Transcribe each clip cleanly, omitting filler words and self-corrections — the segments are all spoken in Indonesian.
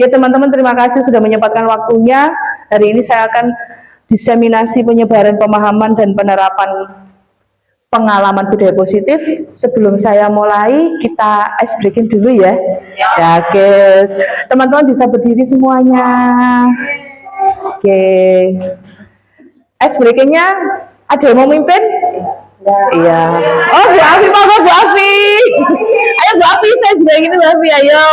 Oke teman-teman, terima kasih sudah menyempatkan waktunya. Hari ini saya akan diseminasi penyebaran pemahaman dan penerapan pengalaman budaya positif. Sebelum saya mulai, kita ice breaking dulu ya. Ya guys, teman-teman bisa berdiri semuanya. Oke, ice breakingnya ada yang mau mimpin? Iya. Oh, Bu Afi, Pak, Bu Afi. Ayo Bu Afi, saya juga ingin Bu Afi, ayo.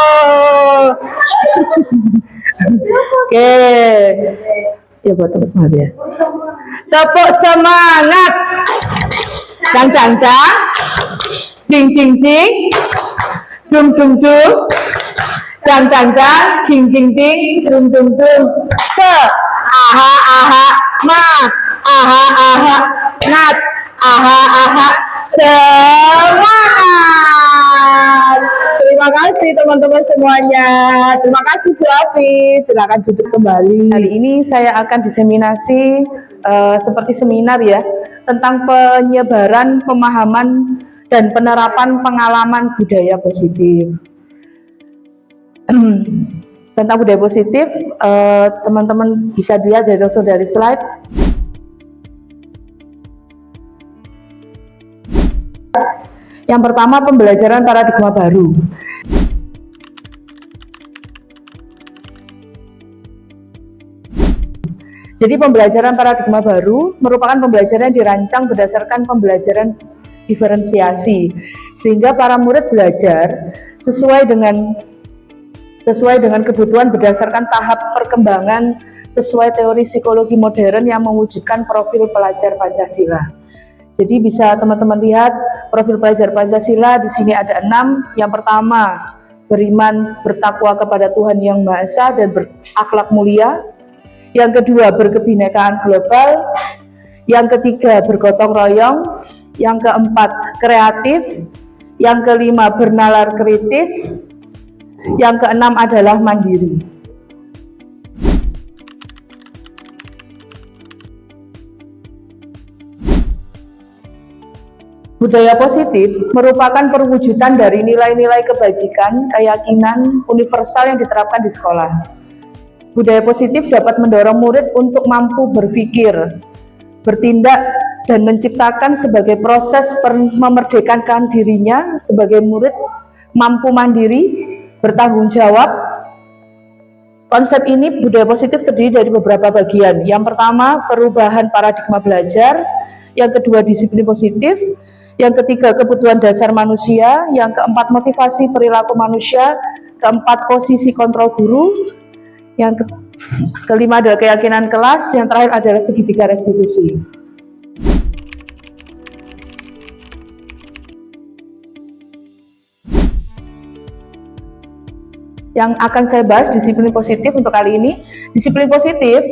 Oke. Ya buat tepuk semangat ya. Tepuk semangat. Dang dang dang. Ding ding ding. Dung dung dung. Dang dang dang. Ding ding ding. Dung dung dung. Se. Aha aha. Ma. Aha aha. Nat. Aha aha. Semangat. Terima kasih teman-teman semuanya. Terima kasih Bu Afi. Silakan duduk kembali. Hari ini saya akan diseminasi seperti seminar ya, tentang penyebaran pemahaman dan penerapan pengalaman budaya positif. Tentang budaya positif, teman-teman bisa lihat dari slide. Yang pertama, pembelajaran paradigma baru. Jadi pembelajaran paradigma baru merupakan pembelajaran yang dirancang berdasarkan pembelajaran diferensiasi, sehingga para murid belajar sesuai dengan kebutuhan berdasarkan tahap perkembangan sesuai teori psikologi modern yang mewujudkan profil pelajar Pancasila. Jadi bisa teman-teman lihat profil pelajar Pancasila di sini ada 6. Yang pertama, beriman bertakwa kepada Tuhan Yang Maha Esa dan berakhlak mulia. Yang kedua, berkebinekaan global. Yang ketiga, bergotong royong. Yang keempat, kreatif. Yang kelima, bernalar kritis. Yang keenam adalah mandiri. Budaya positif merupakan perwujudan dari nilai-nilai kebajikan, keyakinan universal yang diterapkan di sekolah. Budaya positif dapat mendorong murid untuk mampu berpikir, bertindak, dan menciptakan sebagai proses memerdekakan dirinya sebagai murid mampu mandiri, bertanggung jawab. Konsep ini budaya positif terdiri dari beberapa bagian. Yang pertama, perubahan paradigma belajar. Yang kedua, disiplin positif. Yang ketiga, kebutuhan dasar manusia. Yang keempat, motivasi perilaku manusia. Keempat, posisi kontrol guru. Yang kelima adalah keyakinan kelas. Yang terakhir adalah segitiga restitusi. Yang akan saya bahas disiplin positif untuk kali ini. Disiplin positif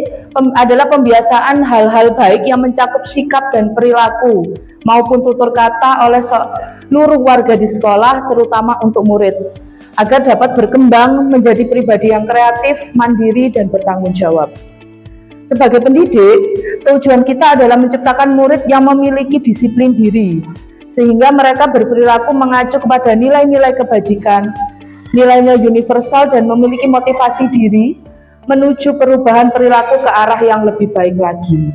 adalah pembiasaan hal-hal baik yang mencakup sikap dan perilaku maupun tutur kata oleh seluruh warga di sekolah, terutama untuk murid, agar dapat berkembang menjadi pribadi yang kreatif, mandiri, dan bertanggung jawab. Sebagai pendidik, tujuan kita adalah menciptakan murid yang memiliki disiplin diri, sehingga mereka berperilaku mengacu kepada nilai-nilai kebajikan, nilai-nilai universal, dan memiliki motivasi diri menuju perubahan perilaku ke arah yang lebih baik lagi.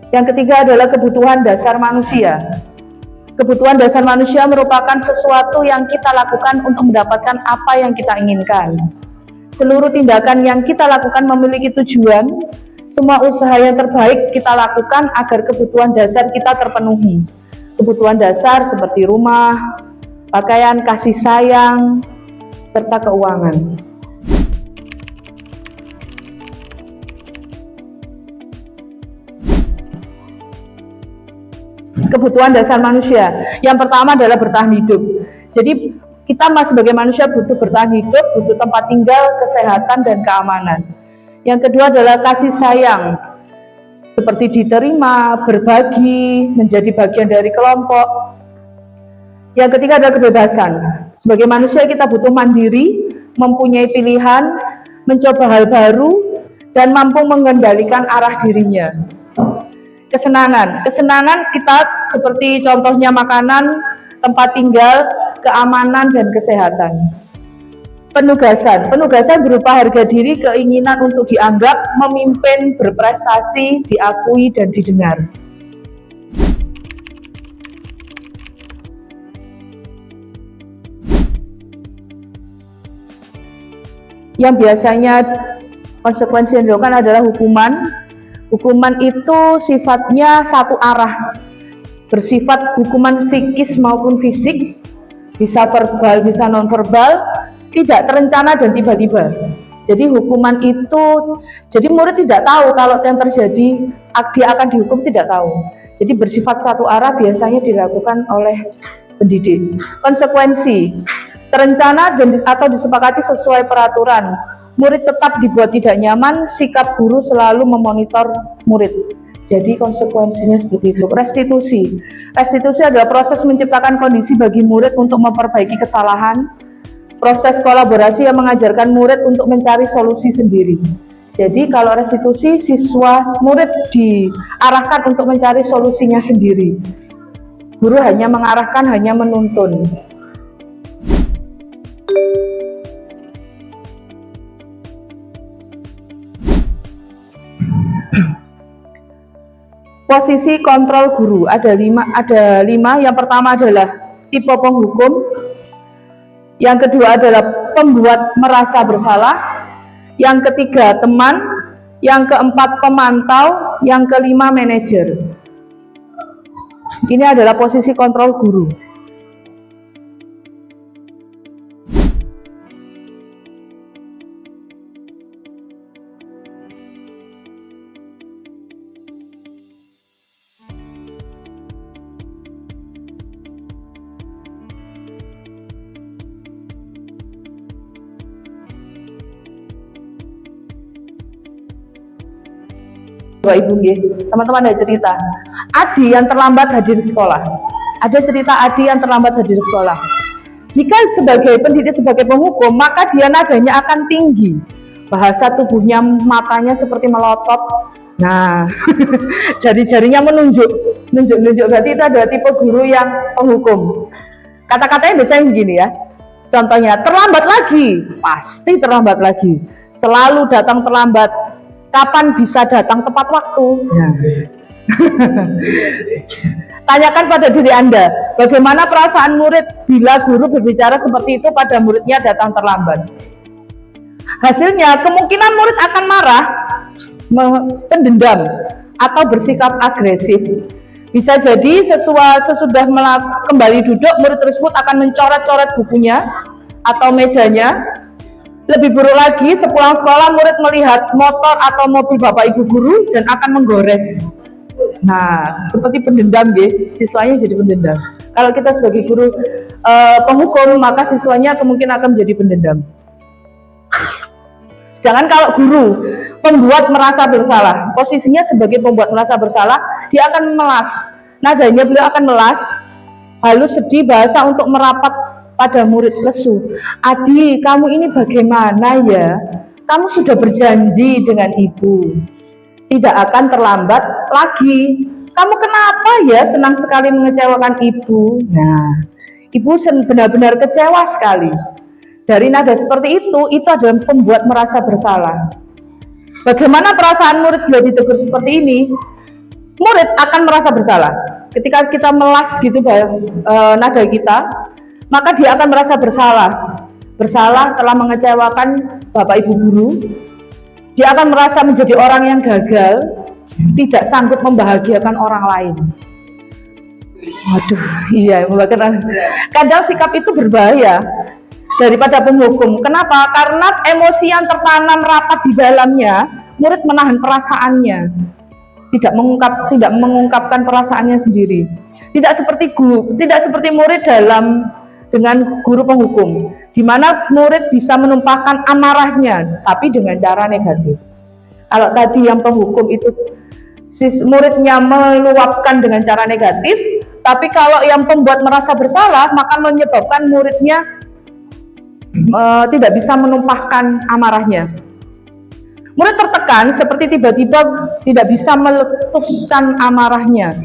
Yang ketiga adalah kebutuhan dasar manusia. Kebutuhan dasar manusia merupakan sesuatu yang kita lakukan untuk mendapatkan apa yang kita inginkan. Seluruh tindakan yang kita lakukan memiliki tujuan. Semua usaha yang terbaik kita lakukan agar kebutuhan dasar kita terpenuhi. Kebutuhan dasar seperti rumah, pakaian, kasih sayang, serta keuangan. Kebutuhan dasar manusia. Yang pertama adalah bertahan hidup. Jadi kita sebagai manusia butuh bertahan hidup, butuh tempat tinggal, kesehatan, dan keamanan. Yang kedua adalah kasih sayang, seperti diterima, berbagi, menjadi bagian dari kelompok. Yang ketiga adalah kebebasan. Sebagai manusia kita butuh mandiri, mempunyai pilihan, mencoba hal baru, dan mampu mengendalikan arah dirinya. Kesenangan. Kesenangan kita seperti contohnya makanan, tempat tinggal, keamanan, dan kesehatan. Penugasan. Penugasan berupa harga diri, keinginan untuk dianggap, memimpin, berprestasi, diakui, dan didengar. Yang biasanya konsekuensi yang dilakukan adalah hukuman. Hukuman itu sifatnya satu arah, bersifat hukuman psikis maupun fisik, bisa verbal, bisa non-verbal, tidak terencana dan tiba-tiba. Jadi hukuman itu, jadi murid tidak tahu kalau yang terjadi, dia akan dihukum, tidak tahu. Jadi bersifat satu arah, biasanya dilakukan oleh pendidik. Konsekuensi, terencana dan atau disepakati sesuai peraturan. Murid tetap dibuat tidak nyaman, sikap guru selalu memonitor murid. Jadi konsekuensinya seperti itu. Restitusi. Restitusi adalah proses menciptakan kondisi bagi murid untuk memperbaiki kesalahan. Proses kolaborasi yang mengajarkan murid untuk mencari solusi sendiri. Jadi kalau restitusi, murid diarahkan untuk mencari solusinya sendiri. Guru hanya mengarahkan, hanya menuntun. Posisi kontrol guru ada lima. Yang pertama adalah tipe penghukum, yang kedua adalah pembuat merasa bersalah, yang ketiga teman, yang keempat pemantau, yang kelima manajer. Ini adalah posisi kontrol guru. Bapak Ibu, teman-teman ada cerita Adi yang terlambat hadir di sekolah. Ada cerita Adi yang terlambat hadir di sekolah. Jika sebagai pendidik, sebagai penghukum, maka dia nadanya akan tinggi. Bahasa tubuhnya, matanya seperti melotot. Nah, jari-jarinya menunjuk. Berarti itu adalah tipe guru yang penghukum. Kata-katanya biasanya begini ya. Contohnya, terlambat lagi. Pasti terlambat lagi. Selalu datang terlambat. Kapan bisa datang tepat waktu? Nah. Tanyakan pada diri Anda, bagaimana perasaan murid bila guru berbicara seperti itu pada muridnya datang terlambat? Hasilnya, kemungkinan murid akan marah, pendendam, atau bersikap agresif. Bisa jadi sesudah kembali duduk, murid tersebut akan mencoret-coret bukunya atau mejanya. Lebih buruk lagi, sepulang sekolah murid melihat motor atau mobil bapak ibu guru dan akan menggores. Nah, seperti pendendam siswanya jadi pendendam. Kalau kita sebagai guru penghukum, maka siswanya kemungkinan akan menjadi pendendam. Sedangkan kalau guru pembuat merasa bersalah, posisinya sebagai pembuat merasa bersalah, dia akan memelas. Nadanya beliau akan melas, halus, sedih, bahasa untuk merapat pada murid lesu. Adi, kamu ini bagaimana ya? Kamu sudah berjanji dengan ibu tidak akan terlambat lagi. Kamu kenapa ya senang sekali mengecewakan ibu? Nah, ibu benar-benar kecewa sekali. Dari nada seperti itu adalah pembuat merasa bersalah. Bagaimana perasaan murid bila ditegur seperti ini? Murid akan merasa bersalah. Ketika kita melas gitu nada kita, maka dia akan merasa bersalah telah mengecewakan bapak ibu guru. Dia akan merasa menjadi orang yang gagal, tidak sanggup membahagiakan orang lain. Waduh, iya, kadang sikap itu berbahaya daripada penghukum. Kenapa? Karena emosi yang tertanam rapat di dalamnya, murid menahan perasaannya, tidak mengungkapkan perasaannya sendiri. Tidak seperti murid dengan guru penghukum, di mana murid bisa menumpahkan amarahnya, tapi dengan cara negatif. Kalau tadi yang penghukum itu muridnya meluapkan dengan cara negatif, tapi kalau yang pembuat merasa bersalah, maka menyebabkan muridnya tidak bisa menumpahkan amarahnya. Murid tertekan seperti tiba-tiba tidak bisa meletuskan amarahnya.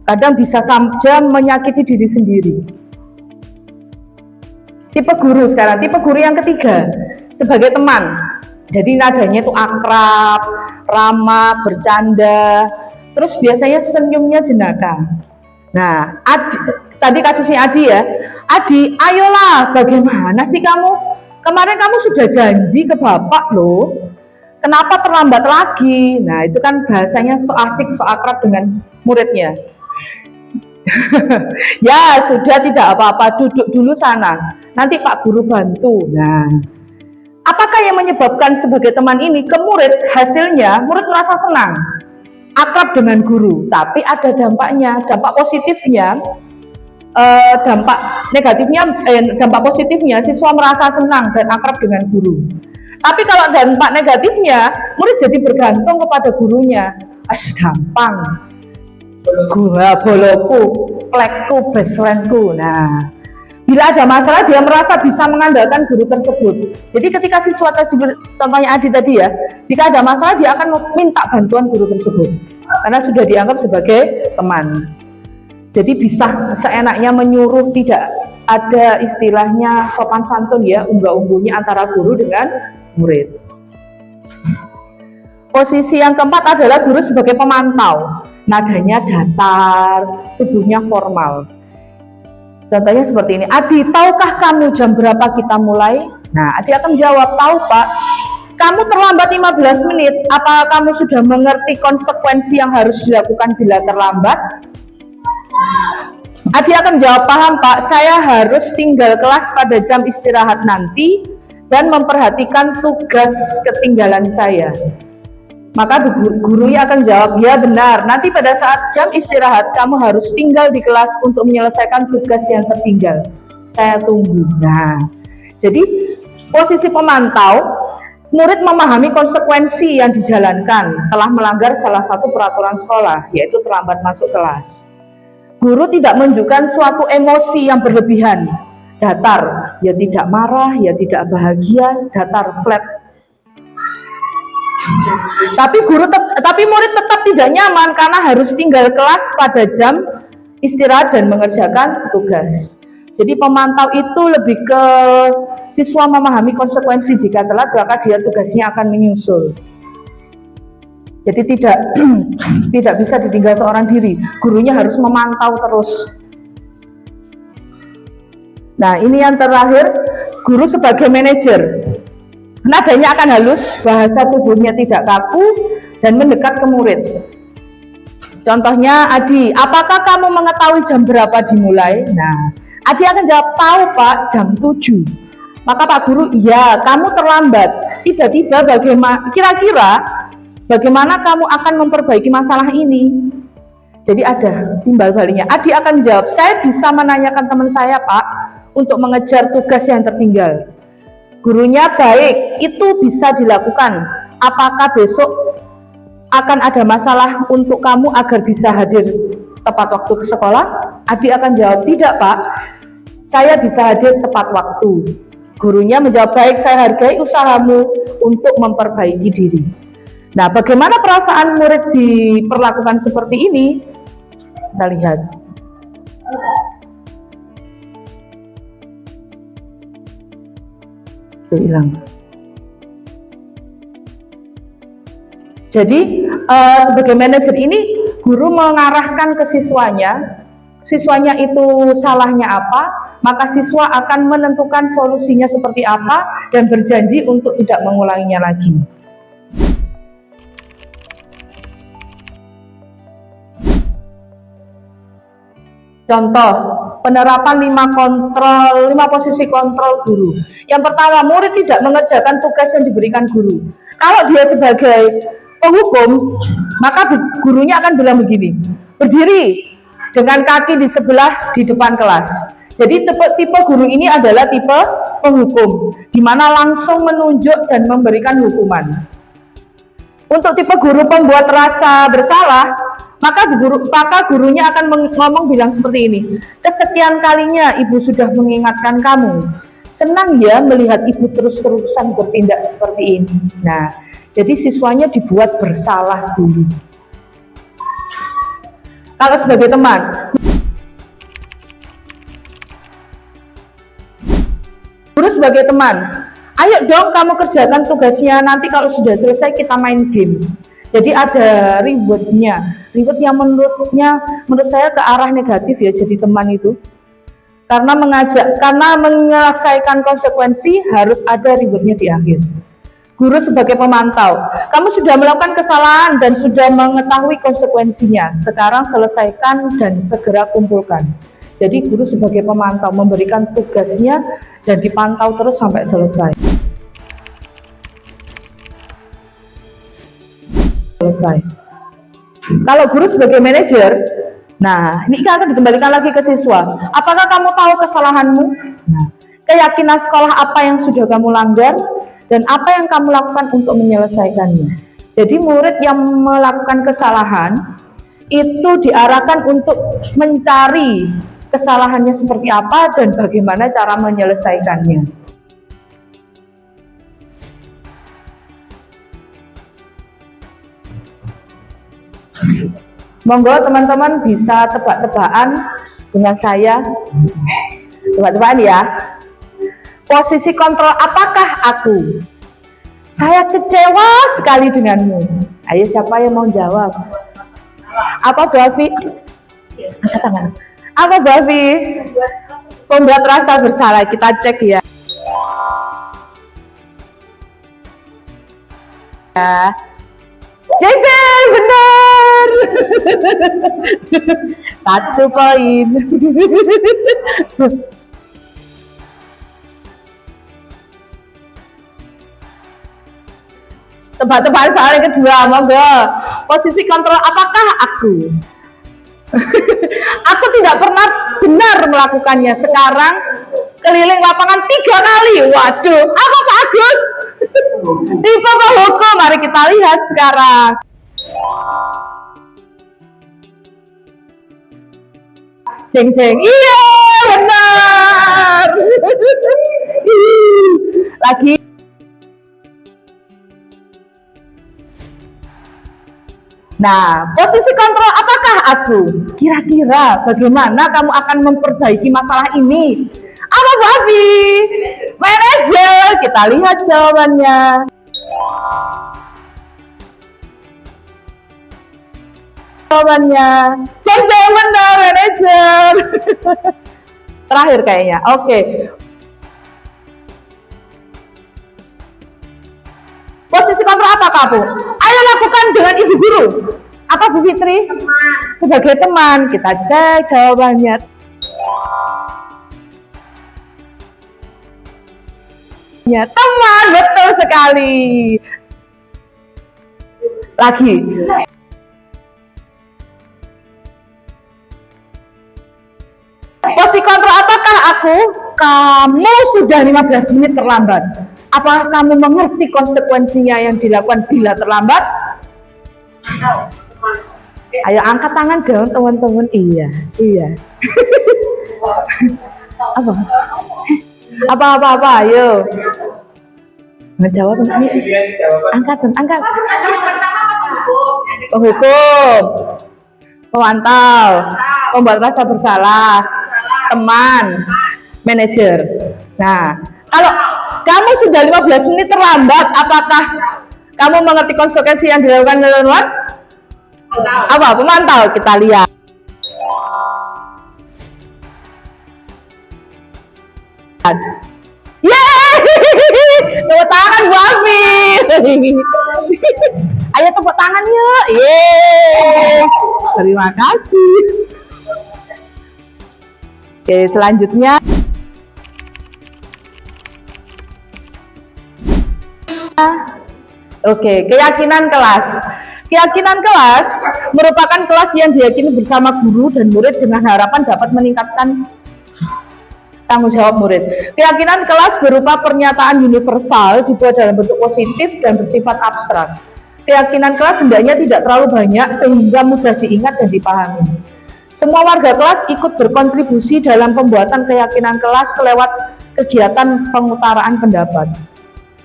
Kadang bisa saja menyakiti diri sendiri. Tipe guru sekarang, tipe guru yang ketiga, sebagai teman. Jadi nadanya itu akrab, ramah, bercanda, terus biasanya senyumnya jenaka. Nah, tadi kasusnya Adi ya, Adi, ayolah, bagaimana sih kamu? Kemarin kamu sudah janji ke bapak loh, kenapa terlambat lagi? Nah, itu kan bahasanya so asik, so akrab dengan muridnya. Ya, sudah, tidak apa-apa, duduk dulu sana, nanti Pak Guru bantu. Nah, apakah yang menyebabkan sebagai teman ini ke murid? Hasilnya, murid merasa senang, akrab dengan guru, tapi ada dampaknya, dampak positifnya. Dampak positifnya siswa merasa senang dan akrab dengan guru. Tapi kalau dampak negatifnya, murid jadi bergantung kepada gurunya. Gampang, gua boloku, plekku, bestfriendku. Nah, bila ada masalah dia merasa bisa mengandalkan guru tersebut. Jadi ketika siswa tersebut, contohnya Adi tadi ya, jika ada masalah dia akan minta bantuan guru tersebut karena sudah dianggap sebagai teman. Jadi bisa seenaknya menyuruh, tidak ada istilahnya sopan santun ya, unggah-ungguhnya antara guru dengan murid. Posisi yang keempat adalah guru sebagai pemantau. Nadanya datar, tubuhnya formal. Contohnya seperti ini, Adi, tahukah kamu jam berapa kita mulai? Nah, Adi akan jawab, tahu Pak. Kamu terlambat 15 menit, apa kamu sudah mengerti konsekuensi yang harus dilakukan bila terlambat? Adi akan jawab, paham Pak, saya harus tinggal kelas pada jam istirahat nanti dan memperhatikan tugas ketinggalan saya. Maka gurunya akan jawab, ya benar, nanti pada saat jam istirahat kamu harus tinggal di kelas untuk menyelesaikan tugas yang tertinggal. Saya tunggu. Nah, jadi posisi pemantau, murid memahami konsekuensi yang dijalankan telah melanggar salah satu peraturan sekolah, yaitu terlambat masuk kelas. Guru tidak menunjukkan suatu emosi yang berlebihan, datar, ya tidak marah, ya tidak bahagia, datar, flat. Tapi murid tetap tidak nyaman karena harus tinggal kelas pada jam istirahat dan mengerjakan tugas. Jadi pemantau itu lebih ke siswa memahami konsekuensi jika telat, maka dia tugasnya akan menyusul. Jadi tidak bisa ditinggal seorang diri, gurunya harus memantau terus. Nah, ini yang terakhir, guru sebagai manajer. Nadanya akan halus, bahasa tubuhnya tidak kaku, dan mendekat ke murid. Contohnya, Adi, apakah kamu mengetahui jam berapa dimulai? Nah, Adi akan jawab, tahu Pak, jam 7. Maka Pak Guru, iya, kamu terlambat. Tiba-tiba bagaimana kamu akan memperbaiki masalah ini? Jadi ada timbal baliknya. Adi akan jawab, saya bisa menanyakan teman saya Pak, untuk mengejar tugas yang tertinggal. Gurunya, baik, itu bisa dilakukan. Apakah besok akan ada masalah untuk kamu agar bisa hadir tepat waktu ke sekolah? Adi akan jawab, tidak Pak, saya bisa hadir tepat waktu. Gurunya menjawab, baik, saya hargai usahamu untuk memperbaiki diri. Nah, bagaimana perasaan murid diperlakukan seperti ini? Kita lihat. Hilang. Jadi sebagai manajer ini, guru mengarahkan ke siswanya itu salahnya apa, maka siswa akan menentukan solusinya seperti apa dan berjanji untuk tidak mengulanginya lagi. Contoh, penerapan 5 posisi kontrol guru. Yang pertama, murid tidak mengerjakan tugas yang diberikan guru. Kalau dia sebagai penghukum, maka gurunya akan bilang begini, berdiri dengan kaki di sebelah di depan kelas. Jadi tipe guru ini adalah tipe penghukum, di mana langsung menunjuk dan memberikan hukuman. Untuk tipe guru pembuat rasa bersalah, maka gurunya akan ngomong bilang seperti ini, kesekian kalinya ibu sudah mengingatkan kamu, senang ya melihat ibu terus-terusan bertindak seperti ini. Nah, Jadi siswanya dibuat bersalah dulu. Kalau sebagai teman, guru sebagai teman, ayo dong kamu kerjakan tugasnya, nanti kalau sudah selesai kita main games. Jadi ada rewardnya, reward yang menurut saya ke arah negatif ya. Jadi teman itu karena menyelesaikan konsekuensi harus ada rewardnya di akhir. Guru sebagai pemantau, kamu sudah melakukan kesalahan dan sudah mengetahui konsekuensinya, sekarang selesaikan dan segera kumpulkan. Jadi guru sebagai pemantau memberikan tugasnya dan dipantau terus sampai selesai. Kalau guru sebagai manajer, nah ini akan dikembalikan lagi ke siswa. Apakah kamu tahu kesalahanmu? Nah, keyakinan sekolah apa yang sudah kamu langgar dan apa yang kamu lakukan untuk menyelesaikannya. Jadi murid yang melakukan kesalahan itu diarahkan untuk mencari kesalahannya seperti apa dan bagaimana cara menyelesaikannya. Monggo teman-teman bisa tebak-tebakan dengan saya. Tebak-tebakan ya. Posisi kontrol apakah aku? Saya kecewa sekali denganmu. Ayo siapa yang mau jawab? Apa Bavi? Angkat tangan. Apa Bavi? Pembuat rasa bersalah. Kita cek ya. Jeng jeng, benar. 1 poin. Tebak-tebakan soal yang kedua, monggo. Posisi kontrol apakah aku? Aku tidak pernah benar melakukannya. Sekarang keliling lapangan 3 kali. Waduh, apa Pak Agus? Tipe Pak Hukum, mari kita lihat sekarang. Jeng jeng, iya benar. Lagi. Nah, posisi kontrol apakah aku? Kira-kira bagaimana kamu akan memperbaiki masalah ini? Apa Babi? Manajer, kita lihat jawabannya. Jeng jeng, benar manajer. Terakhir kayaknya. Oke. Posisi kontrol apa kamu? Ayo lakukan dengan ibu guru. Apa Bu Fitri? Teman. Sebagai teman, kita cek jawabannya. Ya, teman, betul sekali. Lagi. Posisi kontrol apakah aku? Kamu sudah 15 menit terlambat. Apakah kamu mengerti konsekuensinya yang dilakukan bila terlambat? Ayo angkat tangan dong teman-teman. Iya. Apa, ayo. Menjawab ini. Angkat. Penghukum, pemantau, pembuat rasa bersalah, teman, manajer. Nah, kalau kamu sudah 15 menit terlambat, apakah kamu mengerti konsekuensi yang dilakukan oleh teman? Apa? Pemantau, kita lihat. Yeay! Tepuk tangan Bu Afi. Ayo tepuk tangan yuk. Yeay! Terima kasih. Oke, selanjutnya. Oke, keyakinan kelas. Keyakinan kelas merupakan kelas yang diyakini bersama guru dan murid dengan harapan dapat meningkatkan tanggung jawab murid. Keyakinan kelas berupa pernyataan universal dibuat dalam bentuk positif dan bersifat abstrak. Keyakinan kelas hendaknya tidak terlalu banyak sehingga mudah diingat dan dipahami. Semua warga kelas ikut berkontribusi dalam pembuatan keyakinan kelas lewat kegiatan pengutaraan pendapat.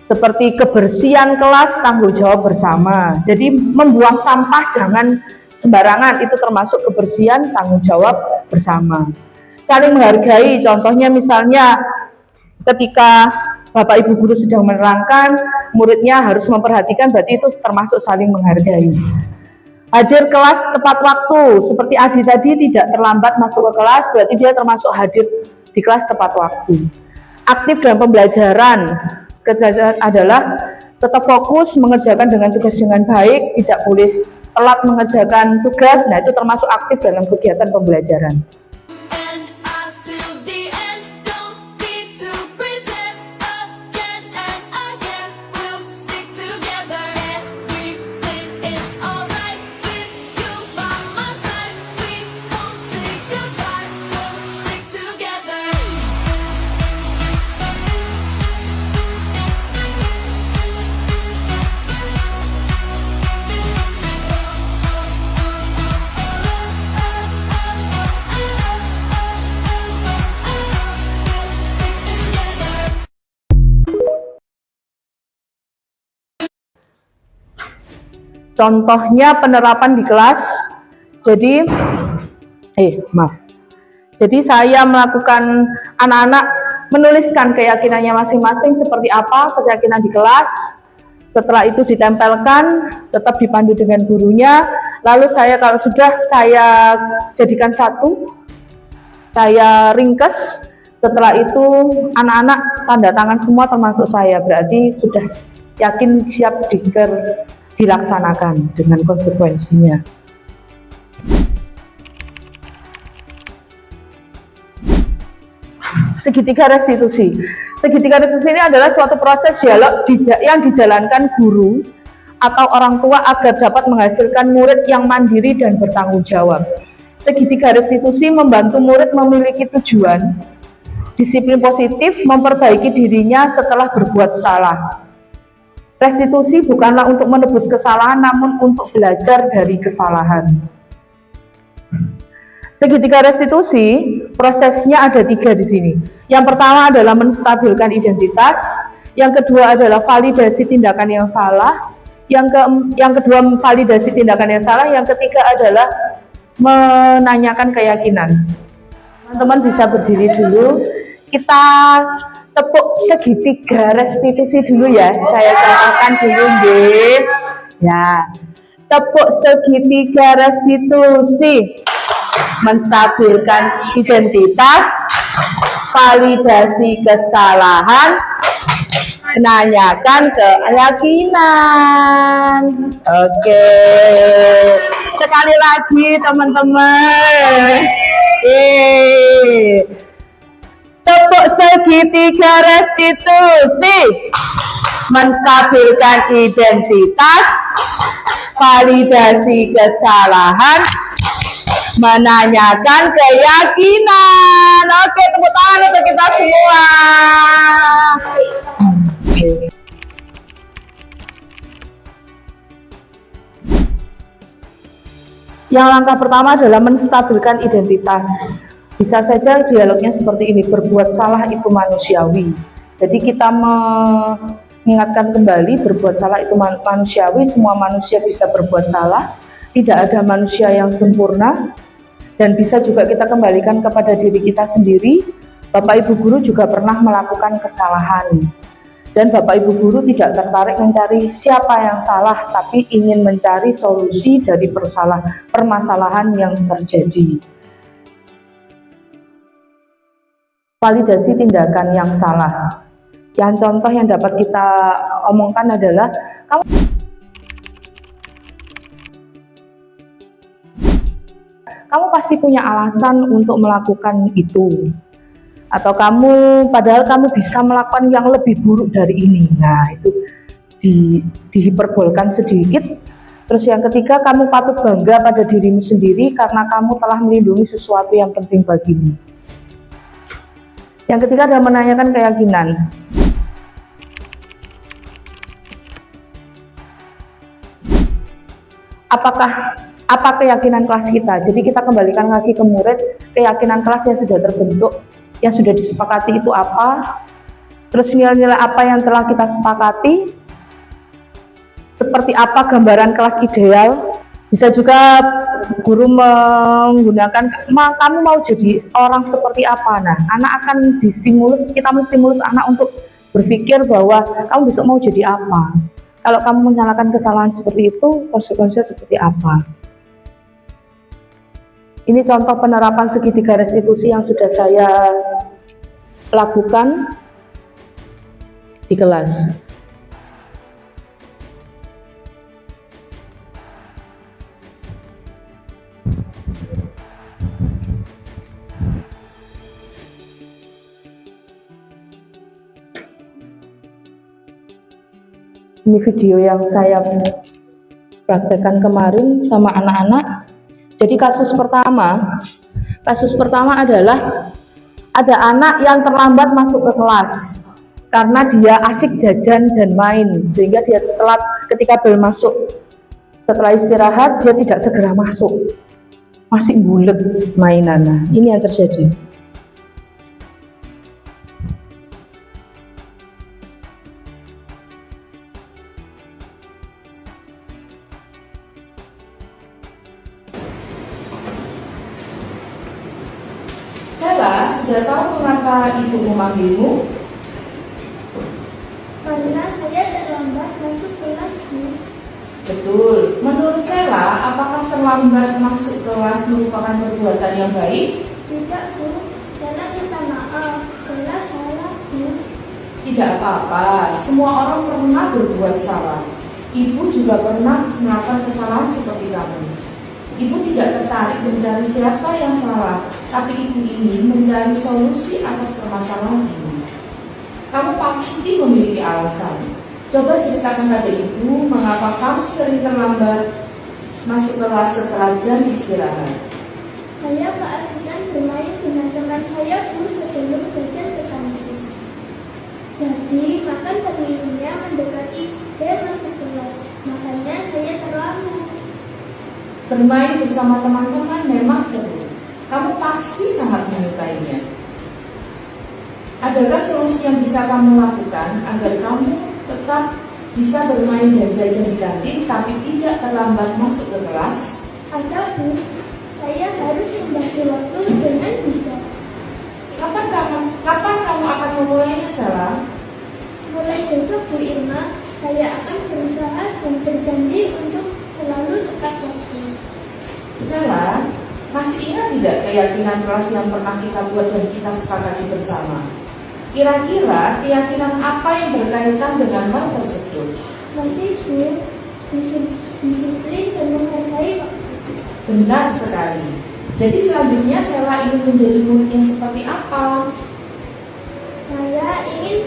seperti kebersihan kelas, tanggung jawab bersama. Jadi membuang sampah jangan sembarangan, itu termasuk kebersihan, tanggung jawab bersama. Saling menghargai, contohnya misalnya ketika Bapak Ibu guru sedang menerangkan, muridnya harus memperhatikan, berarti itu termasuk saling menghargai. Hadir kelas tepat waktu, seperti Adi tadi tidak terlambat masuk ke kelas, berarti dia termasuk hadir di kelas tepat waktu. Aktif dalam pembelajaran adalah tetap fokus mengerjakan dengan tugas dengan baik, tidak boleh telat mengerjakan tugas. Nah, itu termasuk aktif dalam kegiatan pembelajaran. Contohnya penerapan di kelas. Jadi saya melakukan anak-anak menuliskan keyakinannya masing-masing seperti apa keyakinan di kelas. Setelah itu ditempelkan, tetap dipandu dengan gurunya. Lalu kalau sudah saya jadikan satu, saya ringkes. Setelah itu anak-anak tanda tangan semua termasuk saya, berarti sudah yakin siap dilaksanakan dengan konsekuensinya. Segitiga restitusi. Segitiga restitusi ini adalah suatu proses dialog yang dijalankan guru atau orang tua agar dapat menghasilkan murid yang mandiri dan bertanggung jawab. Segitiga restitusi membantu murid memiliki tujuan, disiplin positif, memperbaiki dirinya setelah berbuat salah. Restitusi bukanlah untuk menebus kesalahan, namun untuk belajar dari kesalahan. Segitiga restitusi, prosesnya ada 3 di sini. Yang pertama adalah menstabilkan identitas, yang kedua adalah validasi tindakan yang salah, yang kedua validasi tindakan yang salah, yang ketiga adalah menanyakan keyakinan. Teman-teman bisa berdiri dulu. Kita tepuk segitiga restitusi dulu ya, saya contohkan dulu nggih. Ya, tepuk segitiga restitusi, menstabilkan identitas, validasi kesalahan, menanyakan keyakinan. Oke, sekali lagi teman-teman. Tepuk segitiga restitusi, menstabilkan identitas, validasi kesalahan, menanyakan keyakinan. Oke, tepuk tangan untuk kita semua. Yang langkah pertama adalah menstabilkan identitas. Bisa saja dialognya seperti ini, berbuat salah itu manusiawi. Jadi kita mengingatkan kembali berbuat salah itu manusiawi, semua manusia bisa berbuat salah, tidak ada manusia yang sempurna, dan bisa juga kita kembalikan kepada diri kita sendiri. Bapak Ibu guru juga pernah melakukan kesalahan, dan Bapak Ibu guru tidak tertarik mencari siapa yang salah, tapi ingin mencari solusi dari permasalahan yang terjadi. Validasi tindakan yang salah. Yang contoh yang dapat kita omongkan adalah kamu pasti punya alasan untuk melakukan itu, atau padahal kamu bisa melakukan yang lebih buruk dari ini. Nah, itu dihiperbolkan sedikit. Terus yang ketiga, kamu patut bangga pada dirimu sendiri karena kamu telah melindungi sesuatu yang penting bagimu. Yang ketiga adalah menanyakan keyakinan. Apa keyakinan kelas kita? Jadi kita kembalikan lagi ke murid, keyakinan kelas yang sudah terbentuk, yang sudah disepakati itu apa. Terus nilai-nilai apa yang telah kita sepakati, seperti apa gambaran kelas ideal. Bisa juga guru menggunakan, kamu mau jadi orang seperti apa. Nah, anak akan distimulus, kita menstimulus anak untuk berpikir bahwa kamu besok mau jadi apa. Kalau kamu menyalahkan kesalahan seperti itu, konsekuensinya seperti apa. Ini contoh penerapan segitiga restitusi yang sudah saya lakukan di kelas. Ini video yang saya praktekkan kemarin sama anak-anak. Jadi kasus pertama adalah ada anak yang terlambat masuk ke kelas karena dia asik jajan dan main, sehingga dia telat ketika bel masuk. Setelah istirahat dia tidak segera masuk, masih bulet mainan. Nah, ini yang terjadi. Sela, sudah tahu mengapa ibu memanggilmu? Karena saya terlambat masuk kelas, Bu. Betul. Menurut Sela, apakah terlambat masuk kelas merupakan perbuatan yang baik? Tidak, Bu. Saya minta maaf. Saya salah, Bu. Tidak apa-apa. Semua orang pernah berbuat salah. Ibu juga pernah melakukan kesalahan seperti kamu. Ibu tidak tertarik mencari siapa yang salah, tapi ibu ingin mencari solusi atas permasalahan ini. Kamu pasti memiliki alasan. Coba ceritakan pada ibu mengapa kamu sering terlambat masuk kelas setelah jam istirahat. Saya keasikan bermain dengan teman saya, Bu, sebelum jajan ke kampus. Jadi, makan dan minumnya mendekati bel masuk kelas. Makanya saya terlambat. Bermain bersama teman-teman memang seru. Kamu pasti sangat menyukainya. Adakah solusi yang bisa kamu lakukan agar kamu tetap bisa bermain dan jajan di kantin tapi tidak terlambat masuk ke kelas? Ada, Bu. Saya harus membagi waktu dengan bijak. Kapan kamu akan memulainya, Sarah? Mulai besok, Bu Irma, saya akan berusaha dan berjanji untuk selalu tepat waktu. Sarah, masih ingat tidak keyakinan kelas yang pernah kita buat dan kita sepakati bersama? Kira-kira keyakinan apa yang berkaitan dengan hal tersebut? Masih, Bu. Disiplin dan menghargai waktu. Benar sekali. Jadi selanjutnya Sela ingin menjadi murid yang seperti apa? Saya ingin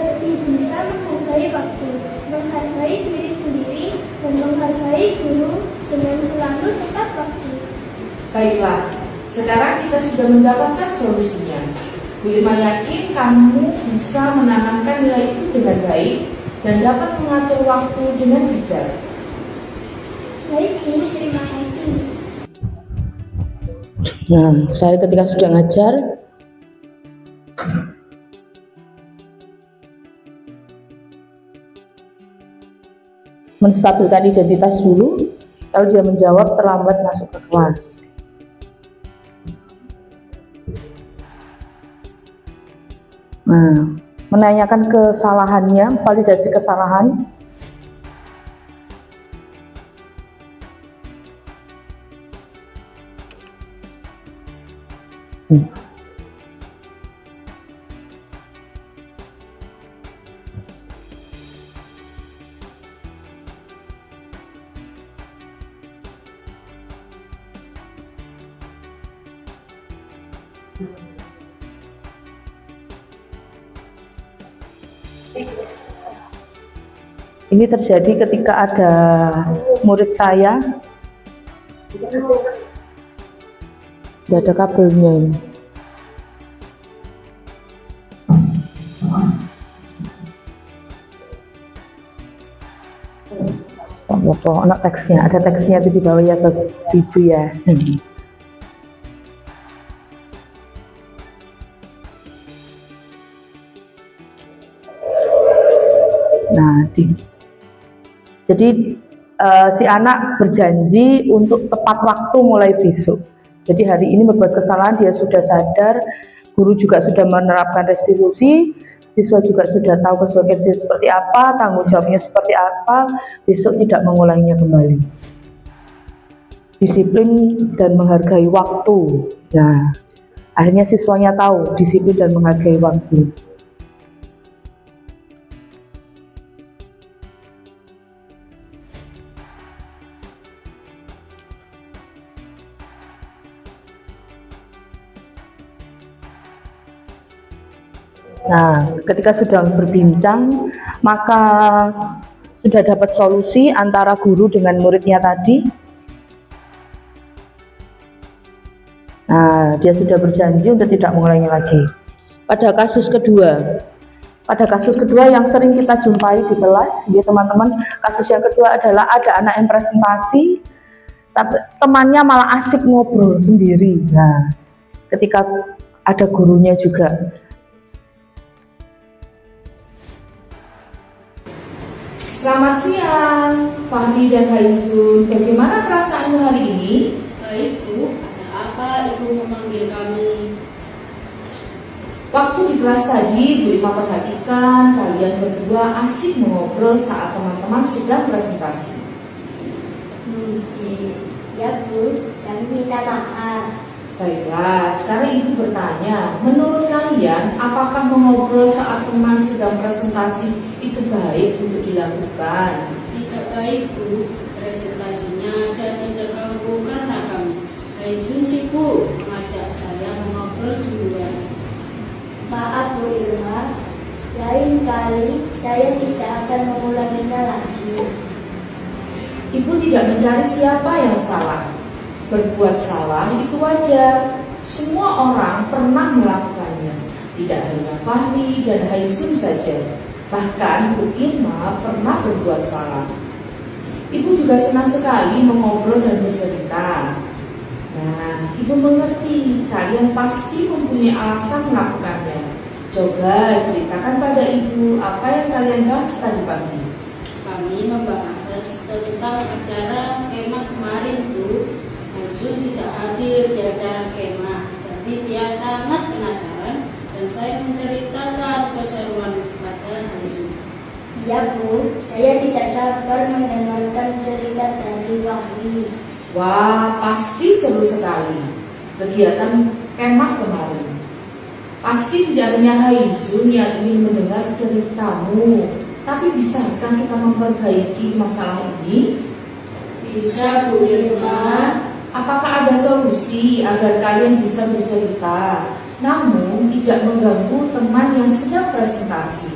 lebih bisa menghargai waktu, menghargai diri sendiri, dan menghargai guru dengan selalu tepat waktu. Baiklah, sekarang kita sudah mendapatkan solusinya. Bu Irma yakin kamu bisa menanamkan nilai itu dengan baik dan dapat mengatur waktu dengan bijak. Baik, Bu, terima kasih. Nah, saya ketika sudah ngajar, menstabilkan identitas dulu, lalu dia menjawab terlambat masuk ke kelas. Nah, menanyakan kesalahannya, validasi kesalahan. Ini terjadi ketika ada murid saya, tidak ada kabelnya ini. Anak teksnya, ada teksnya itu di bawah ya, Ibu ya. Nah, jadi si anak berjanji untuk tepat waktu mulai besok. Jadi hari ini berbuat kesalahan, dia sudah sadar, guru juga sudah menerapkan restitusi, siswa juga sudah tahu konsekuensinya seperti apa, tanggung jawabnya seperti apa, besok tidak mengulanginya kembali. Disiplin dan menghargai waktu. Nah, akhirnya siswanya tahu disiplin dan menghargai waktu. Nah, ketika sudah berbincang, maka sudah dapat solusi antara guru dengan muridnya tadi. Nah, dia sudah berjanji untuk tidak mengulangi lagi. Pada kasus kedua yang sering kita jumpai di kelas, ya teman-teman, kasus yang kedua adalah ada anak yang presentasi, tapi temannya malah asik ngobrol sendiri. Nah, ketika ada gurunya juga. Selamat siang, Fahri dan Haizun. Bagaimana perasaanmu hari ini? Baik, Bu. Ada apa Ibu memanggil kami? Waktu di kelas tadi, Bu Ima perhatikan kalian berdua asik mengobrol saat teman-teman sedang presentasi. Ya Bu, kami minta maaf. Baiklah, sekarang Ibu bertanya, menurut kalian apakah mengobrol saat teman sedang presentasi itu baik untuk dilakukan? Tidak baik, Bu. Presentasinya jadi terganggu karena kami. Haizun sibuk mengajak saya mengobrol duluan. Maaf Bu Irma, lain kali saya tidak akan mengulanginya lagi. Ibu tidak mencari siapa yang salah. Berbuat salah itu wajar. Semua orang pernah melakukannya. Tidak hanya Fahri dan Haizun saja. Bahkan Bu Irma pernah berbuat salah. Ibu juga senang sekali mengobrol dan bercerita. Nah, Ibu mengerti kalian pasti mempunyai alasan melakukannya. Coba ceritakan pada Ibu apa yang kalian bahas tadi pagi. Kami membahas tentang acara kemah kemarin, Bu. Haizun tidak hadir di acara kemah, jadi dia sangat penasaran dan saya menceritakan keseruan pada Haizun. Iya Bu, saya tidak sabar mendengarkan cerita dari Fahri. Wah, pasti seru sekali kegiatan kemah kemarin. Pasti tidak hanya Haizun yang ingin mendengar ceritamu, tapi bisakah kita memperbaiki masalah ini? Bisa, Bu Irma. Apakah ada solusi agar kalian bisa bercerita, namun tidak mengganggu teman yang sedang presentasi?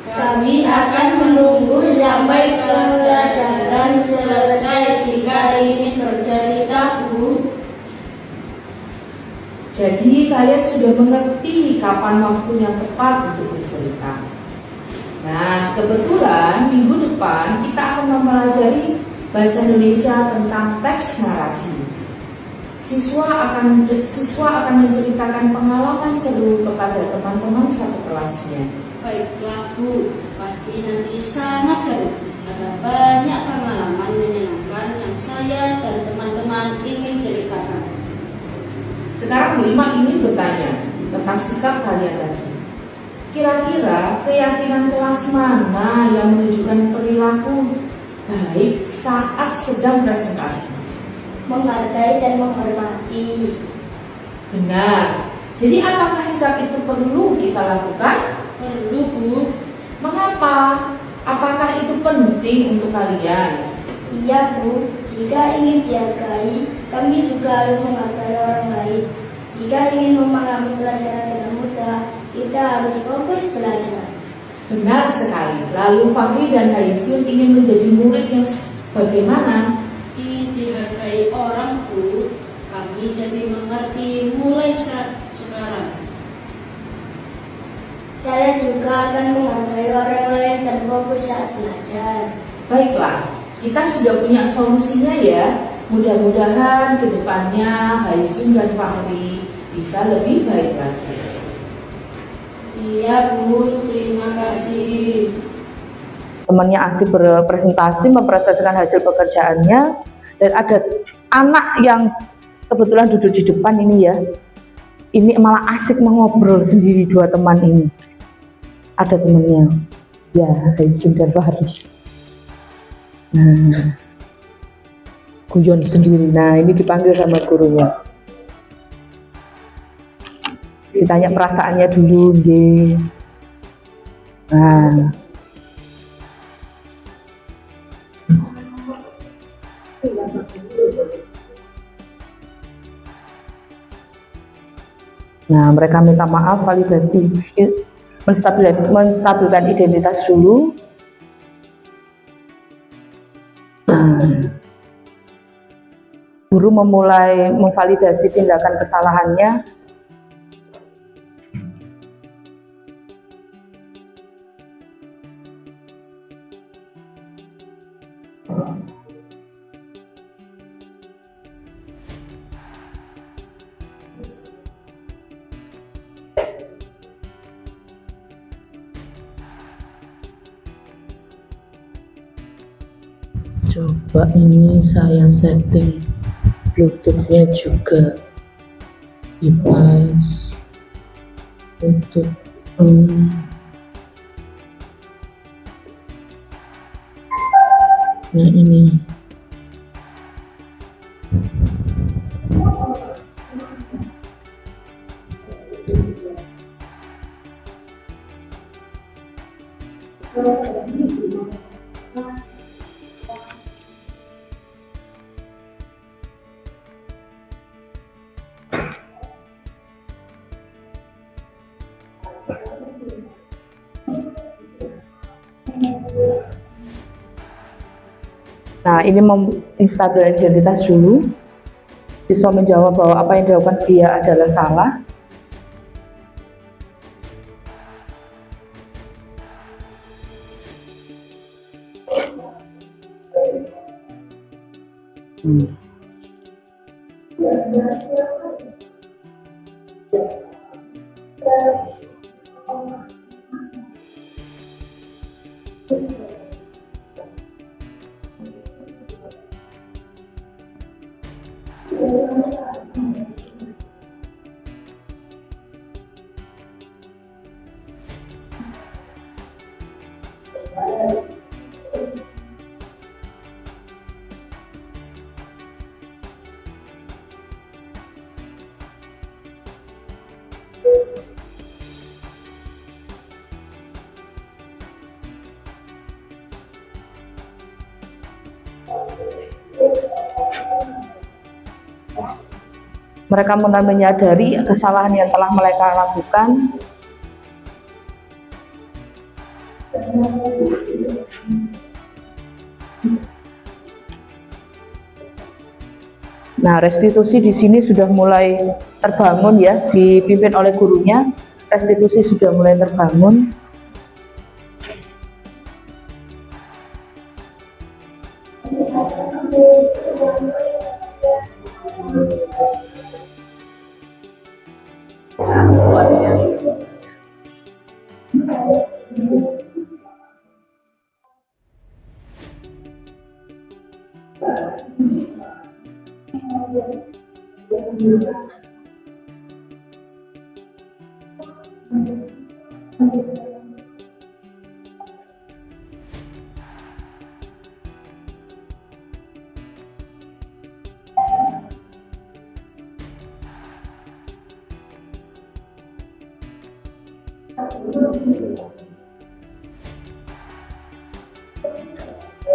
Kami akan menunggu sampai pelajaran selesai jika ingin bercerita, Bu. Jadi kalian sudah mengerti kapan waktu yang tepat untuk bercerita. Nah, kebetulan minggu depan kita akan mempelajari Bahasa Indonesia tentang teks narasi. Siswa akan menceritakan pengalaman seru kepada teman-teman satu kelasnya. Baiklah, Bu, pasti nanti sangat seru. Ada banyak pengalaman menyenangkan yang saya dan teman-teman ingin ceritakan. Sekarang Bu Ima ingin bertanya tentang sikap kalian tadi. Kira-kira keyakinan kelas mana yang menunjukkan perilaku baik saat sedang presentasi? Menghargai dan menghormati. Benar. Jadi apakah sikap itu perlu kita lakukan? Perlu, Bu. Mengapa? Apakah itu penting untuk kalian? Iya Bu, jika ingin dihargai, kami juga harus menghargai orang lain. Jika ingin memahami pelajaran dengan mudah, kita harus fokus belajar. Benar sekali. Lalu Fahri dan Haizun ingin menjadi murid yang bagaimana? Ingin dihargai orang, Bu. Kami jadi mengerti mulai sekarang. Saya juga akan menghargai orang lain dan fokus saat belajar. Baiklah, kita sudah punya solusinya ya. Mudah-mudahan kedepannya Haizun dan Fahri bisa lebih baik lagi. Iya, Bu. Terima kasih. temannya asik berpresentasi, mempresentasikan hasil pekerjaannya, dan ada anak yang kebetulan duduk di depan ini ya, ini malah asik mengobrol sendiri. Dua teman ini, ada temannya ya, Haisin dan Fahri. Nah, guyon sendiri. Nah, ini dipanggil sama gurunya, ditanya perasaannya dulu, nggih. Nah, mereka minta maaf, validasi, menstabilkan identitas dulu. Guru memulai memvalidasi tindakan kesalahannya. Coba ini saya setting Bluetooth-nya juga, device Bluetooth nah ini Nah, ini menstabilkan identitas dulu. Siswa menjawab bahwa apa yang dilakukan dia adalah salah. Mereka mulai menyadari kesalahan yang telah mereka lakukan. Nah, restitusi di sini sudah mulai terbangun ya, dipimpin oleh gurunya. Restitusi sudah mulai terbangun.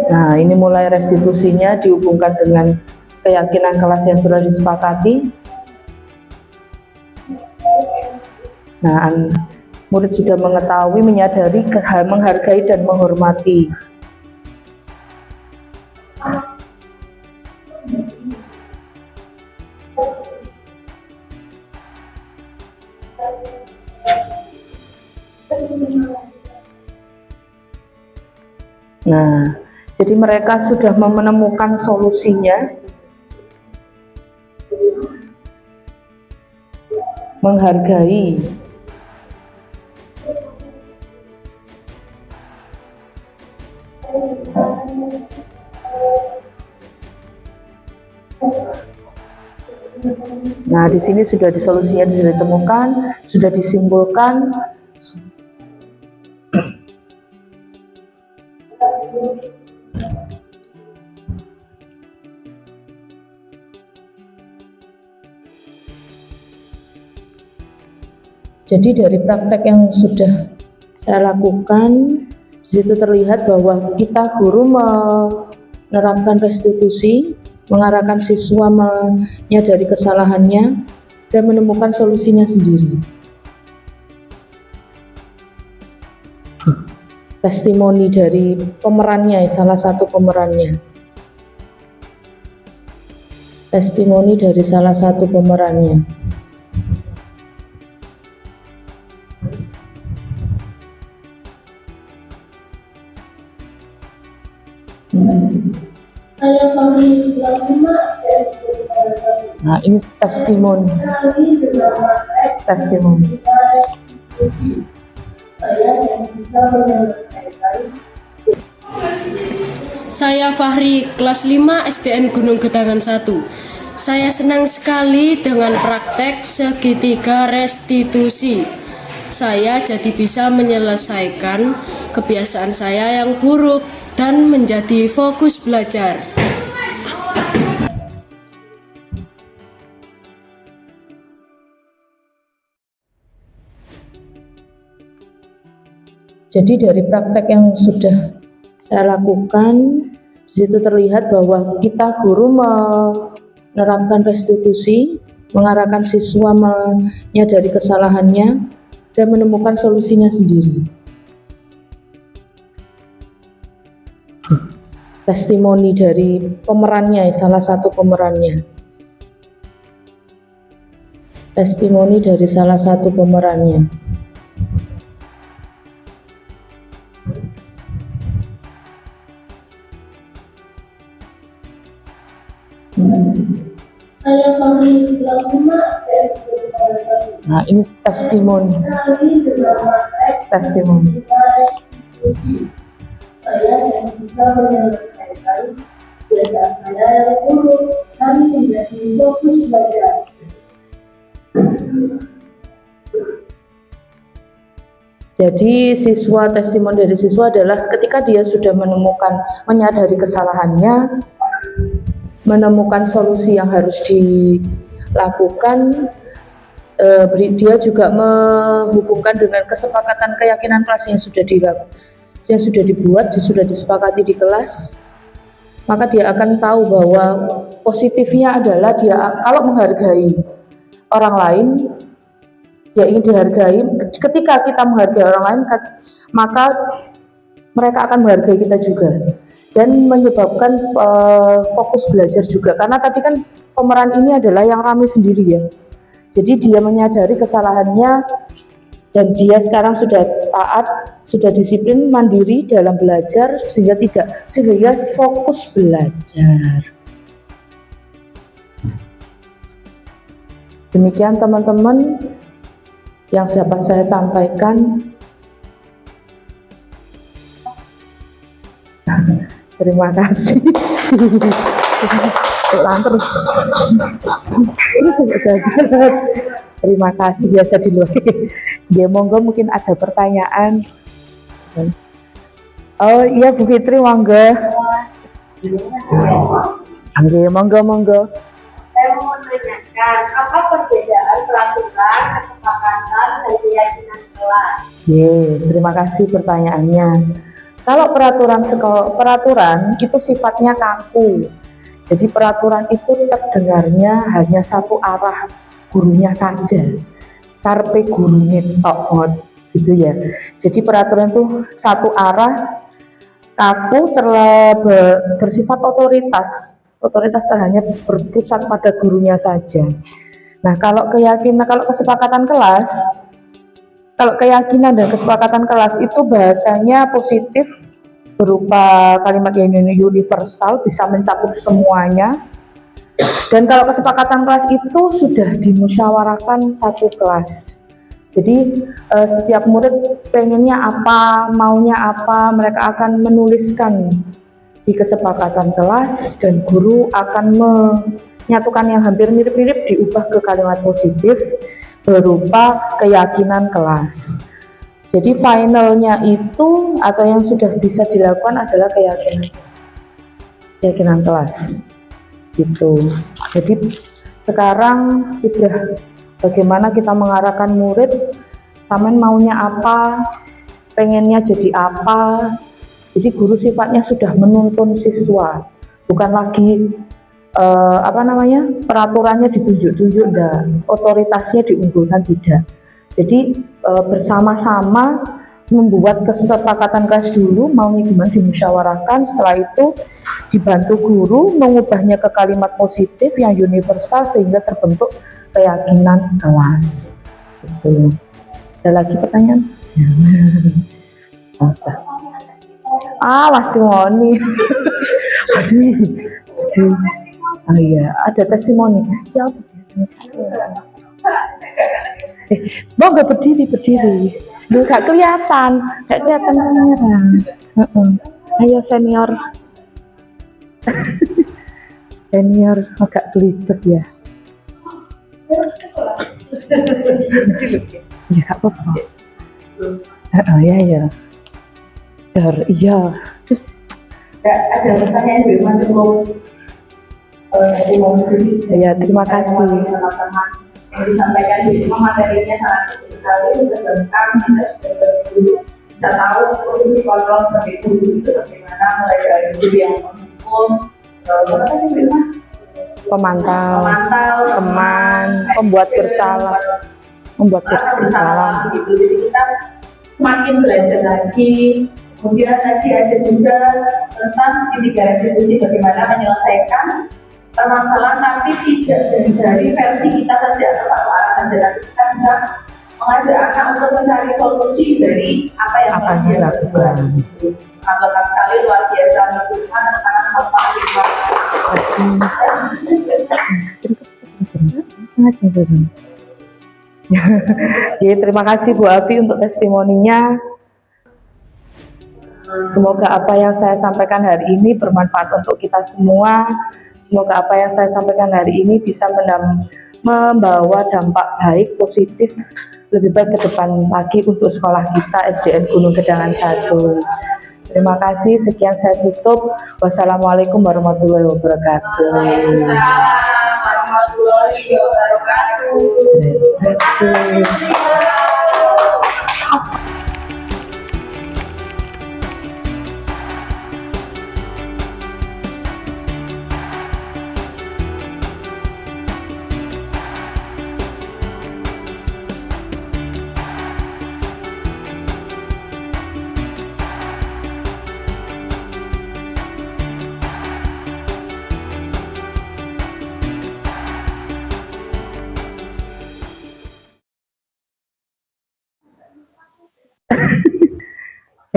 Nah, ini mulai restitusinya dihubungkan dengan keyakinan kelas yang sudah disepakati. Nah, murid sudah mengetahui, menyadari, menghargai, dan menghormati. Nah, jadi mereka sudah menemukan solusinya, menghargai, Nah, di sini sudah solusinya ditemukan, sudah disimpulkan. Jadi dari praktek yang sudah saya lakukan, di situ terlihat bahwa kita guru menerapkan restitusi, mengarahkan siswa menyadari kesalahannya dan menemukan solusinya sendiri. Testimoni dari pemerannya, salah satu pemerannya. Testimoni dari salah satu pemerannya. Saya Fahri kelas 5 STM. Nah, ini testimoni. Sekali dalam praktek Testimoni. kita restitusi. Saya yang bisa menyelesaikan. Saya Fahri, kelas 5 SDN Gunung Gedangan 1. Saya senang sekali dengan praktek segitiga restitusi. Saya jadi bisa menyelesaikan kebiasaan saya yang buruk dan menjadi fokus belajar. Jadi dari praktek yang sudah saya lakukan, di situ terlihat bahwa kita guru menerapkan restitusi, mengarahkan siswa menyadari kesalahannya dan menemukan solusinya sendiri. Testimoni dari pemerannya, salah satu pemerannya. Testimoni dari salah satu pemerannya. Saya Fahri kelas 5 STM. Nah, ini testimoni. Sekali dalam praktek Testimoni. kita restitusi. Saya yang bisa menyelesaikan kebiasaan saya yang buruk dan menjadi fokus belajar. Jadi testimoni dari siswa adalah ketika dia sudah menyadari kesalahannya, menemukan solusi yang harus dilakukan, dia juga menghubungkan dengan kesepakatan keyakinan kelas yang sudah dibuat, sudah disepakati di kelas, maka dia akan tahu bahwa positifnya adalah dia kalau menghargai orang lain, dia ingin dihargai. Ketika kita menghargai orang lain, maka mereka akan menghargai kita juga dan menyebabkan fokus belajar juga. Karena tadi kan pemeran ini adalah yang rame sendiri ya. Jadi dia menyadari kesalahannya dan dia sekarang sudah taat, sudah disiplin, mandiri dalam belajar sehingga fokus belajar. Demikian teman-teman yang dapat saya sampaikan. Terima kasih. Terus saja. Terima kasih, biasa di luar. Ya, monggo mungkin ada pertanyaan. Oh iya Bu Fitri, monggo. Monggo. Saya mau menanyakan, apa perbedaan peraturan, kesepakatan, dan keyakinan kelas? Terima kasih pertanyaannya. Kalau peraturan itu sifatnya kaku. Jadi peraturan itu terdengarnya hanya satu arah, gurunya saja. Carpe gurune tok gitu ya. Jadi peraturan itu satu arah, kaku, bersifat otoritas. Otoritas hanya berpusat pada gurunya saja. Nah, kalau kesepakatan kelas, kalau keyakinan dan kesepakatan kelas itu bahasanya positif, berupa kalimat yang universal, bisa mencakup semuanya. Dan kalau kesepakatan kelas itu sudah dimusyawarahkan satu kelas. Jadi setiap murid pengennya apa, maunya apa, mereka akan menuliskan di kesepakatan kelas dan guru akan menyatukan yang hampir mirip-mirip diubah ke kalimat positif berupa keyakinan kelas. Jadi finalnya itu atau yang sudah bisa dilakukan adalah keyakinan kelas gitu. Jadi sekarang sudah bagaimana kita mengarahkan murid, samen maunya apa, pengennya jadi apa. Jadi guru sifatnya sudah menuntun siswa, bukan lagi peraturannya ditunjuk-tunjuk dan otoritasnya diunggulkan, tidak. Jadi bersama-sama membuat kesepakatan kelas dulu, maunya gimana dimusyawarahkan, setelah itu dibantu guru mengubahnya ke kalimat positif yang universal sehingga terbentuk keyakinan kelas. Gitu. Ada lagi pertanyaan? Masa? Testimoni. aduh. Oh iya, ada testimoni. Ya, mau nggak berdiri? Lu gak kelihatan kamera. Ayo senior. Senior agak kelibet ya. Ya gak apa-apa. Ya. Iya. Ada pertanyaan Bu Iman cukup. Ya, terima kasih. Yang disampaikan Bu Iman materinya sangat bagus sekali, sudah lengkap, kita sudah dulu bisa tahu posisi kontrol sebagai guru itu bagaimana, mulai dari guru yang menghukum, pemantau, teman, pembuat bersalah, gitu. Jadi kita semakin belajar lagi. Kemudian tadi ada juga tentang segitiga retribusi, bagaimana menyelesaikan permasalahan tapi tidak dari versi kita saja atau satu arah saja, tapi kita juga mengajak anak untuk mencari solusi dari apa yang telah dia lakukan. Lengkap sekali, luar biasa. Tuhan anak-anak terima kasih Bu Abi untuk testimoninya. Semoga apa yang saya sampaikan hari ini bermanfaat untuk kita semua. Semoga apa yang saya sampaikan hari ini bisa membawa dampak baik, positif, lebih baik ke depan lagi untuk sekolah kita SDN Gunung Gedangan 1. Terima kasih, sekian saya tutup. Wassalamualaikum warahmatullahi wabarakatuh. Warahmatullahi wabarakatuh.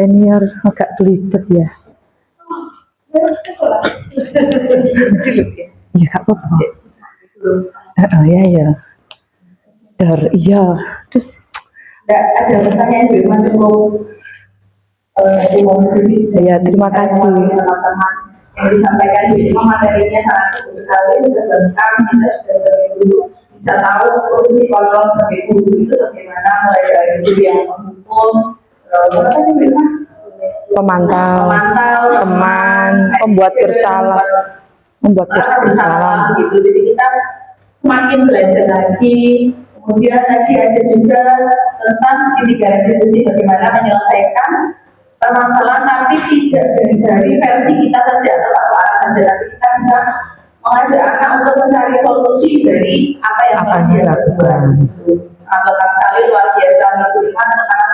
Senior agak kelibet ya. Ya gak apa-apa. Ya. Iya. Ada pertanyaan Bu Iman cukup. Ya, terima kasih. Yang disampaikan Bu Iman materinya sangat bagus sekali, sudah lengkap, kita sudah dulu bisa tahu posisi kontrol sebagai guru itu bagaimana, mulai dari guru yang menghukum, pemantau, teman, pembuat bersalah, gitu. Jadi kita semakin belajar lagi. Kemudian tadi ada juga tentang segitiga retribusi, bagaimana menyelesaikan permasalahan tapi tidak dari versi kita saja atau satu arah saja, tapi kita juga mengajak anak untuk mencari solusi dari apa yang telah dia lakukan. Lengkap sekali, luar biasa. Tuhan anak-anak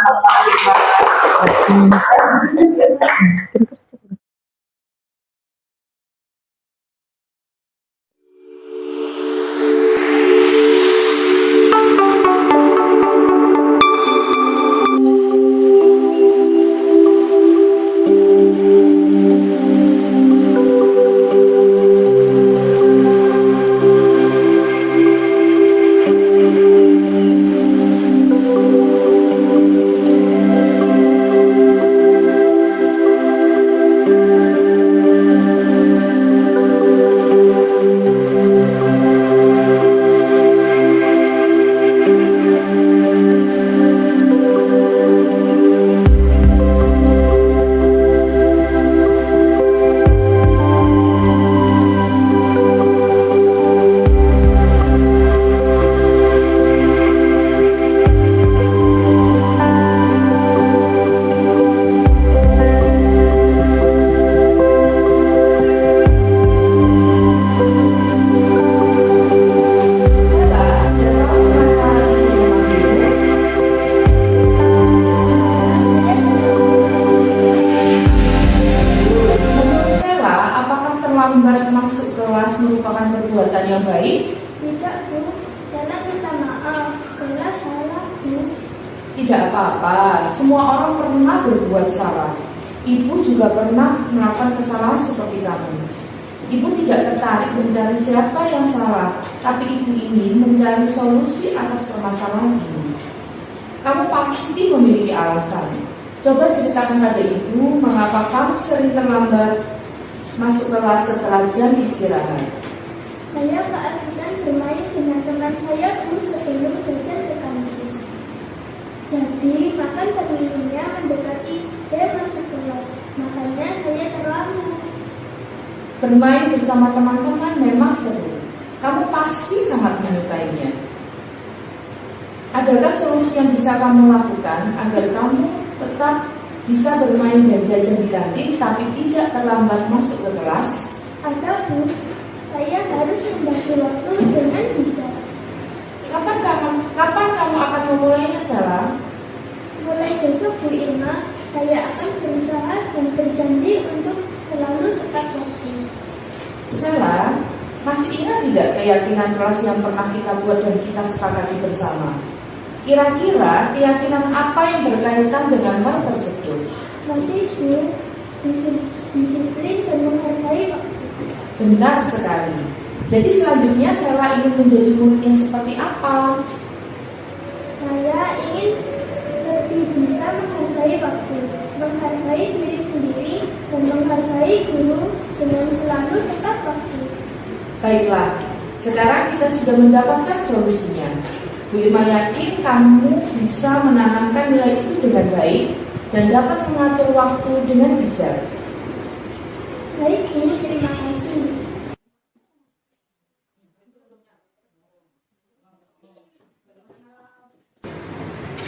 merupakan perbuatan yang baik? Tidak, Bu. Saya minta maaf. Saya salah, Bu. Tidak apa-apa, semua orang pernah berbuat salah. Ibu juga pernah melakukan kesalahan seperti kamu. Ibu tidak tertarik mencari siapa yang salah, tapi ibu ingin mencari solusi atas permasalahan ini. Kamu pasti memiliki alasan. Coba ceritakan pada ibu mengapa kamu sering terlambat masuk kelas setelah jam istirahat. Saya keasikan bermain dengan teman saya, Bu, sebelum jajan ke kampus. Jadi, makan dan minumnya mendekati dan masuk kelas. Makanya saya terlambat. Bermain bersama teman-teman memang seru. Kamu pasti sangat menyukainya. Adakah solusi yang bisa kamu lakukan agar kamu tetap bisa bermain dan jajan di kantin tapi tidak terlambat masuk ke kelas? Ada, Bu. Saya harus membagi waktu dengan bijak. Kapan kamu akan memulainya, Sela? Mulai besok, Bu Irma, saya akan berusaha dan berjanji untuk selalu tepat waktu. Sela, masih ingat tidak keyakinan kelas yang pernah kita buat dan kita sepakati bersama? Kira-kira keyakinan apa yang berkaitan dengan hal tersebut? Masih, Bu, disiplin dan menghargai waktu. Benar sekali. Jadi selanjutnya Sela ingin menjadi murid yang seperti apa? Saya ingin lebih bisa menghargai waktu, menghargai diri sendiri, dan menghargai guru dengan selalu tepat waktu. Baiklah, sekarang kita sudah mendapatkan solusinya. Bu Irma yakin kamu bisa menanamkan nilai itu dengan baik dan dapat mengatur waktu dengan bijak. Baik, Bu, terima kasih.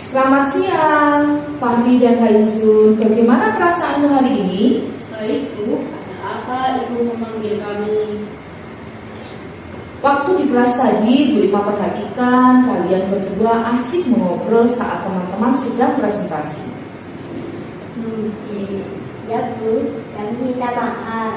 Selamat siang, Fahmi dan Haizun. Bagaimana perasaanmu hari ini? Baik, Bu. Ada apa Ibu memanggil kami? Waktu di kelas tadi, Bu Irma perhatikan kalian berdua asik mengobrol saat teman-teman sedang presentasi. Ya, Bu, kami minta maaf.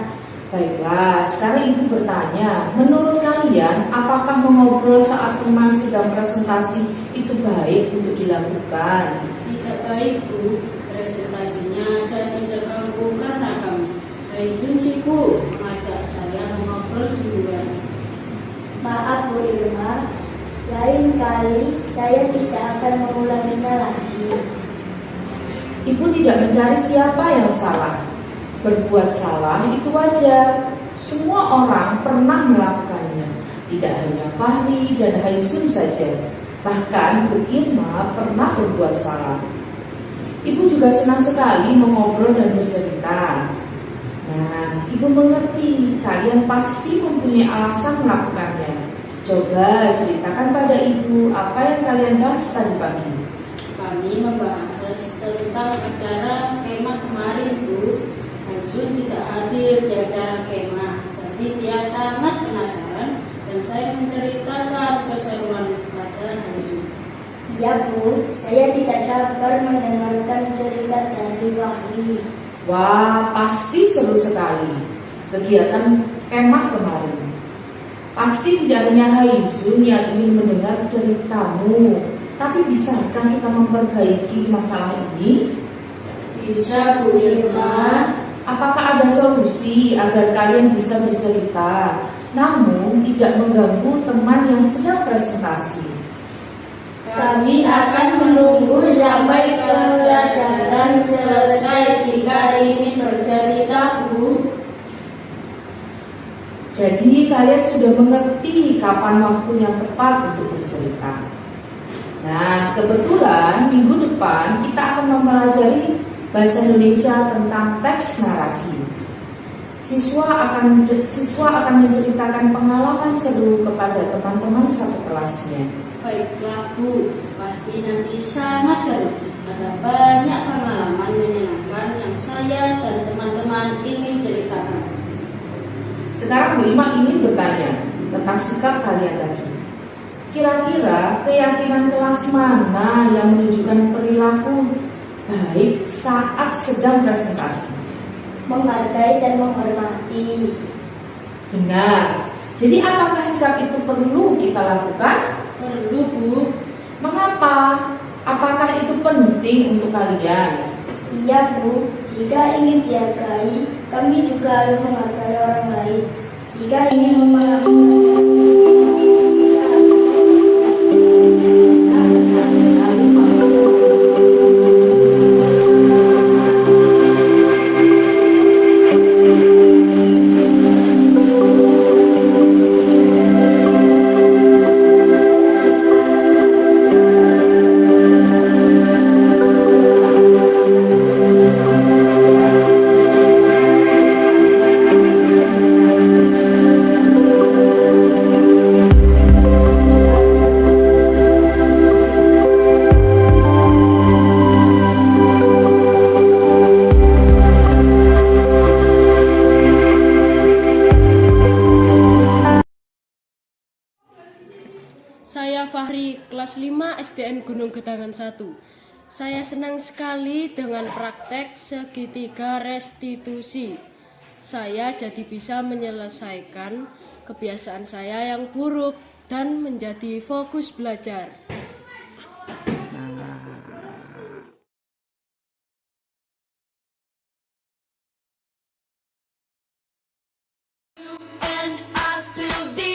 Baiklah, sekarang Ibu bertanya, menurut kalian apakah mengobrol saat teman sedang presentasi itu baik untuk dilakukan? Tidak baik, Bu. Presentasinya jadi terganggu karena kami. Haizun sih, Bu, mengajak saya mengobrol duluan. Maaf, Bu Irma. Lain kali saya tidak akan mengulanginya lagi. Ibu tidak mencari siapa yang salah. Berbuat salah itu wajar. Semua orang pernah melakukannya. Tidak hanya Fahri dan Haizun saja. Bahkan Bu Irma pernah berbuat salah. Ibu juga senang sekali mengobrol dan bercerita. Nah, Ibu mengerti kalian pasti mempunyai alasan melakukannya. Coba ceritakan pada Ibu apa yang kalian bahas tadi pagi. Kami membahas tentang acara kemah kemarin, Bu. Haizun tidak hadir di acara kemah, jadi dia sangat penasaran dan saya menceritakan keseruan pada Haizun. Ya, Bu, saya tidak sabar mendengarkan cerita dari Wahri. Wah, pasti seru sekali kegiatan kemah kemarin. Pasti tidak hanya Haizun yang ingin mendengar ceritamu, tapi bisakah kita memperbaiki masalah ini? Bisa, Bu Irma. Apakah ada solusi agar kalian bisa bercerita, namun tidak mengganggu teman yang sedang presentasi? Kami akan menunggu sampai pelajaran selesai jika ingin bercerita, Bu. Jadi kalian sudah mengerti kapan waktu yang tepat untuk bercerita. Nah, kebetulan minggu depan kita akan mempelajari bahasa Indonesia tentang teks narasi. Siswa akan menceritakan pengalaman seru kepada teman-teman satu kelasnya. Baiklah, Bu, pasti nanti sangat seru. Ada banyak pengalaman menyenangkan yang saya dan teman-teman ingin ceritakan. Sekarang Bu Irma ingin bertanya tentang sikap kalian tadi. Kira-kira keyakinan kelas mana yang menunjukkan perilaku baik saat sedang presentasi? Menghargai dan menghormati. Benar. Jadi apakah sikap itu perlu kita lakukan? Perlu, Bu. Mengapa? Apakah itu penting untuk kalian? Iya Bu, jika ingin dihargai, kami juga harus menghargai orang lain. Jika ingin memahami Saya Fahri, kelas 5 SDN Gunung Gedangan 1. Saya senang sekali dengan praktek segitiga restitusi. Saya jadi bisa menyelesaikan kebiasaan saya yang buruk dan menjadi fokus belajar. And up to the